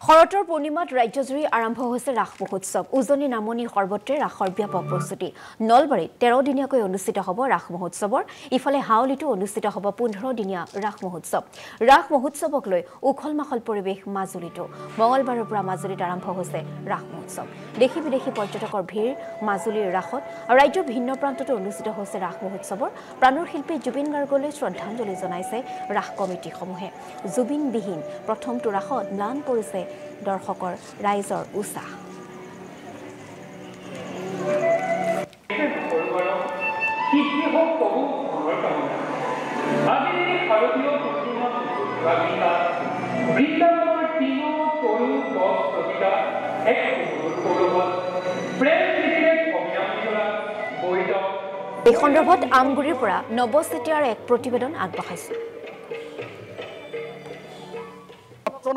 শৰতৰ পূৰ্ণিমাত ৰাজ্যজুৰি আৰম্ভ হৈছে ৰাস মহোৎসৱ। উজনি নামনি সৰ্বত্ৰে ৰাসৰ ব্যাপক প্ৰস্তুতি। নলবাৰীত 13 দিনীয়াকৈ অনুষ্ঠিত হ'ব ৰাস মহোৎসৱৰ ইফালে হাউলিতো অনুষ্ঠিত হ'ব 15 দিনীয়া ৰাস মহোৎসৱ। ৰাস মহোৎসৱক লৈ উখল মাখল পৰিৱেশ মাজুলীতো। মঙলবাৰৰ পৰা মাজুলীত আৰম্ভ হৈছে ৰাস মহোৎসৱ। দেশী বিদেশী পৰ্যটকৰ ভিৰ মাজুলীৰ ৰাসত। ৰাজ্যৰ ভিন্ন প্ৰান্ততো অনুষ্ঠিত হৈছে ৰাস মহোৎসৱৰ। প্ৰাণৰ শিল্পী জুবিন গাৰ্গলৈ শ্ৰদ্ধাঞ্জলি জনাইছে ৰাস কমিটিসমূহে। জুবিনবিহীন প্ৰথমটো ৰাসত ম্লান পৰিছে দৰ্শকৰ ৰাইজৰ উৎসাহ। এই সন্দৰ্ভত আমগুৰিৰ পৰা নৱ চেতিয়াৰ এক প্ৰতিবেদন আগবঢ়াইছে।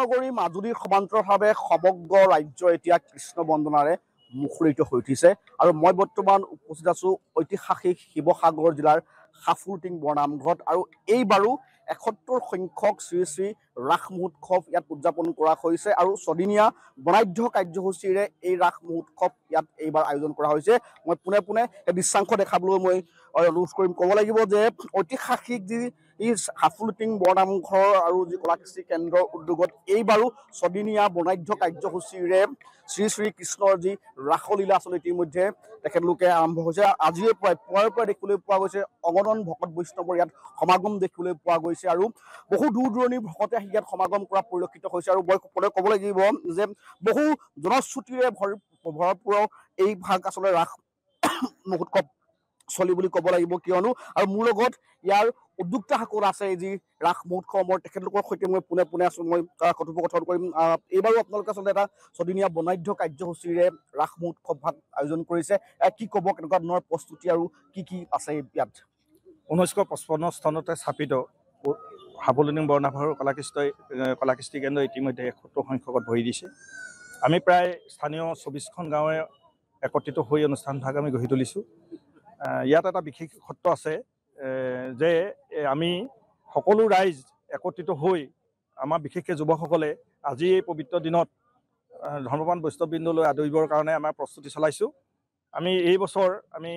নগৰী মাজুলীৰ সমান্তৰালভাৱে সমগ্ৰ ৰাজ্য এতিয়া কৃষ্ণ বন্দনাৰে মুখৰিত হৈ উঠিছে আৰু মই বৰ্তমান উপস্থিত আছো ঐতিহাসিক শিৱসাগৰ জিলাৰ সাফুলটিং বৰনামঘৰত আৰু এইবাৰো ৭১ সংখ্যক শ্ৰী শ্ৰী ৰাস মহোৎসৱ ইয়াত উদযাপন কৰা হৈছে আৰু ছদিনীয়া বৰ্ণাঢ্য কাৰ্যসূচীৰে এই ৰাস মহোৎসৱ ইয়াত এইবাৰ আয়োজন কৰা হৈছে। মই পোনে পোনে এই দৃশ্যাংশ দেখাবলৈ মই অনুৰোধ কৰিম। ক'ব লাগিব যে ঐতিহাসিক যি সাফুলটিং বৰনামঘৰ আৰু যি কলাকৃষ্টি কেন্দ্ৰৰ উদ্যোগত এইবাৰো ছদিনীয়া বৰ্ণাঢ্য কাৰ্যসূচীৰে শ্ৰী শ্ৰী কৃষ্ণৰ যি ৰাসলীলা আচলতে ইতিমধ্যে তেখেতলোকে আৰম্ভ হৈছে। আজিৰে পুৱাৰ পৰা দেখিবলৈ পোৱা গৈছে অগণন ভকত বৈষ্ণৱৰ ইয়াত সমাগম দেখিবলৈ পোৱা গৈছে আৰু বহু দূৰ দূৰণিৰ ভকতে আহি ইয়াত সমাগম কৰা পৰিলক্ষিত হৈছে আৰু মই ক'ব লাগিব যে বহু জনশ্ৰুতিৰে ভৰপূৰ এই ভাগ আচলতে ৰাস মহোৎসৱ চলি বুলি ক'ব লাগিব, কিয়নো আৰু মোৰ লগত ইয়াৰ উদ্যোক্তাসকল আছে যি ৰাস মহোৎসৱৰ তেখেতলোকৰ সৈতে মই পোনে পোনে আছো। মই কথোপকথন কৰিম। এইবাৰো আপোনালোকে আচলতে এটা ছদিনীয়া বৰ্ণাঢ্য কাৰ্যসূচীৰে ৰাস মহোৎসৱ ভাগ আয়োজন কৰিছে। কি ক'ব, কেনেকুৱা ধৰণৰ প্ৰস্তুতি আৰু কি আছে ইয়াত? 1955 চনতে স্থাপিত সাফুলটিং বৰনামঘৰ কলাকৃষ্টি কেন্দ্ৰ ইতিমধ্যে ৭১ সংখ্যকত ভৰি দিছে। আমি প্ৰায় স্থানীয় 24খন গাঁৱে একত্ৰিত হৈ অনুষ্ঠান ভাগ আমি গঢ়ি তুলিছোঁ। ইয়াত এটা বিশেষত্ব আছে যে আমি সকলো ৰাইজ একত্ৰিত হৈ আমাৰ বিশেষকৈ যুৱকসকলে আজি এই পবিত্ৰ দিনত ধৰ্মপ্ৰাণ বৈষ্ণৱবৃন্দলৈ আদৰিবৰ কাৰণে আমাৰ প্ৰস্তুতি চলাইছোঁ। আমি এই বছৰ আমি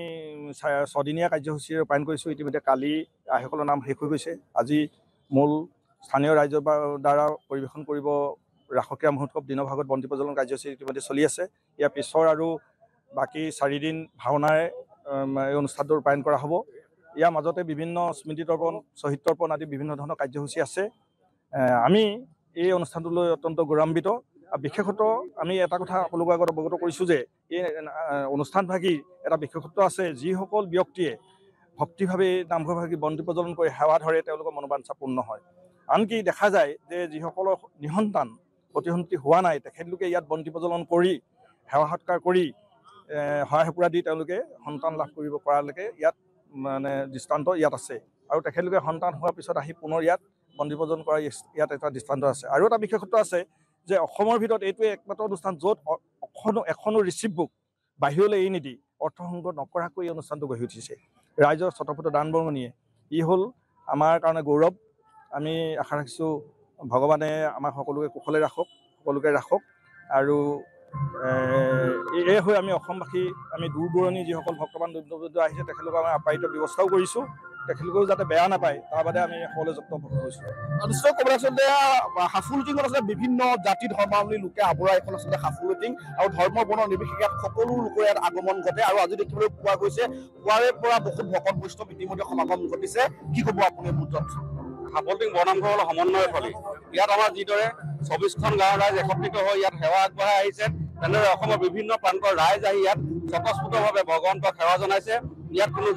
6দিনীয়া কাৰ্যসূচী ৰূপায়ণ কৰিছোঁ। ইতিমধ্যে কালি আইসকলৰ নাম শেষ হৈ গৈছে। আজি মূল স্থানীয় ৰাইজৰ দ্বাৰা পৰিৱেশন কৰিব ৰাসক্ৰিয়া মহোৎসৱ দিনৰ ভাগত বন্তি প্ৰজ্বলন কাৰ্যসূচী ইতিমধ্যে চলি আছে। ইয়াৰ পিছৰ আৰু বাকী 4 দিন ভাওনাৰে এই অনুষ্ঠানটো ৰূপায়ণ কৰা হ'ব। ইয়াৰ মাজতে বিভিন্ন স্মৃতিতৰ্পণ, শ্বহীদ তৰ্পণ আদি বিভিন্ন ধৰণৰ কাৰ্যসূচী আছে। আমি এই অনুষ্ঠানটোলৈ অত্যন্ত গৌৰৱান্বিত। বিশেষত আমি এটা কথা সকলোৰে আগত অৱগত কৰিছোঁ যে এই অনুষ্ঠানভাগী এটা বিশেষত্ব আছে। যিসকল ব্যক্তিয়ে ভক্তিভাৱে নামঘৰভাগী বন্তি প্ৰজ্বলন কৰি সেৱা ধৰে তেওঁলোকৰ মনোবাঞ্ছা পূৰ্ণ হয়। আনকি দেখা যায় যে যিসকলৰ নিসন্তান প্ৰতিসন্তান হোৱা নাই তেখেতলোকে ইয়াত বন্তি প্ৰজ্বলন কৰি সেৱা সৎকাৰ কৰি সহায় সুপুৰা দি তেওঁলোকে সন্তান লাভ কৰিব পৰালৈকে ইয়াত মানে দৃষ্টান্ত ইয়াত আছে আৰু তেখেতলোকে সন্তান হোৱাৰ পিছত আহি পুনৰ ইয়াত বন্তি প্ৰজ্বলন কৰা ইয়াত এটা দৃষ্টান্ত আছে। আৰু এটা বিশেষত্ব আছে যে অসমৰ ভিতৰত এইটোৱে একমাত্ৰ অনুষ্ঠান য'ত এখনো ৰিচিপ্ট বুক বাহিৰলৈ এৰি নিদি অৰ্থসংগ্ৰহ নকৰাকৈ এই অনুষ্ঠানটো গঢ়ি উঠিছে ৰাইজৰ স্বতঃস্ফূৰ্ত দান বৰঙণিয়ে। ই হ'ল আমাৰ কাৰণে গৌৰৱ। আমি আশা ৰাখিছোঁ ভগৱানে আমাক সকলোকে কুশলে ৰাখক, সকলোকে ৰাখক আৰু এই হৈ আমি অসমবাসী আমি দূৰ দূৰণি যিসকল ভক্তবান দূৰ আহিছে তেখেতলোকক আমি আপ্যায়িত ব্যৱস্থাও কৰিছোঁ। তেখেতলোকেও যাতে বেয়া নাপায় তাৰ বাদে আমি সকলোৱে যত্ন কৰিছোঁ। নিশ্চয় ক'বলৈ আচলতে সাফুলটিঙত আচলতে বিভিন্ন জাতি ধৰ্মাৱলী লোকে আৱৰা এখন আচলতে সাফুলটিং আৰু ধৰ্ম বৰ্ণ নিৰ্বিশেষে ইয়াত সকলো লোকৰ ইয়াত আগমন ঘটে আৰু আজি দেখিবলৈ পোৱা গৈছে পুৱাৰে পৰা বহুত ভকত বৈষ্ণৱ ইতিমধ্যে সমাগম ঘটিছে। কি ক'ব আপুনি মুহূৰ্তত? সাফুলটিং বৰনামঘৰৰ সমন্বয় ফলি ইয়াত আমাৰ যিদৰে 24খন গাঁৱৰ ৰাইজ একত্ৰিত হৈ ইয়াত সেৱা আগবঢ়াই আহিছে, তেনেদৰে অসমৰ বিভিন্ন প্ৰান্তৰ ৰাইজ আহি ইয়াত স্বতঃস্ফূৰ্তভাৱে ভগৱন্তক সেৱা জনাইছে। ইয়াত কোনো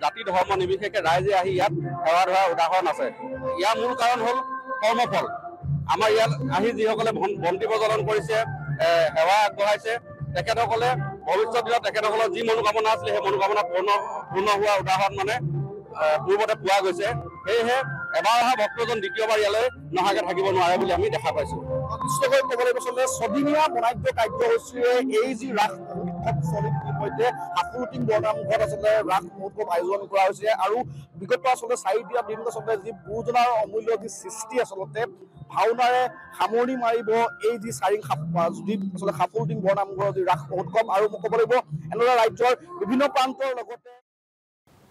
জাতি ধৰ্ম নিৰ্বিশেষে ৰাইজে আহি ইয়াত সেৱা ধৰাৰ উদাহৰণ আছে। ইয়াৰ মূল কাৰণ হ'ল কৰ্মফল। আমাৰ ইয়াত আহি যিসকলে বন্তি প্ৰজ্বলন কৰিছে, সেৱা আগবঢ়াইছে, তেখেতসকলে ভৱিষ্যত দিনত তেখেতসকলৰ যি মনোকামনা আছিলে সেই মনোকামনা পূৰ্ণ হোৱা উদাহৰণ মানে পূৰ্বতে পোৱা গৈছে। সেয়েহে এবাৰ অহা ভক্তজন দ্বিতীয়বাৰ ইয়ালৈ নহাকৈ থাকিব নোৱাৰে বুলি আমি দেখা পাইছোঁ। নিশ্চয়কৈ ক'ব লাগিব আচলতে ছদিনীয়া বনাঢ্য কাৰ্যসূচীৰে এই যি ৰাস মহোৎসৱ চলিত ইতিমধ্যে হাফলুটিং বৰনামঘৰত আচলতে ৰাস মহোৎসৱ আয়োজন কৰা হৈছে আৰু বিগত আচলতে 4 দিনত আচলতে যি গুৰুজনাৰ অমূল্য যি সৃষ্টি আচলতে ভাওনাৰে সামৰণি মাৰিব এই যি যদি আচলতে হাফলুটিং বৰনামঘৰৰ যি ৰাস মহোৎসৱ আৰু মই ক'ব লাগিব এনেদৰে ৰাজ্যৰ বিভিন্ন প্ৰান্তৰ লগতে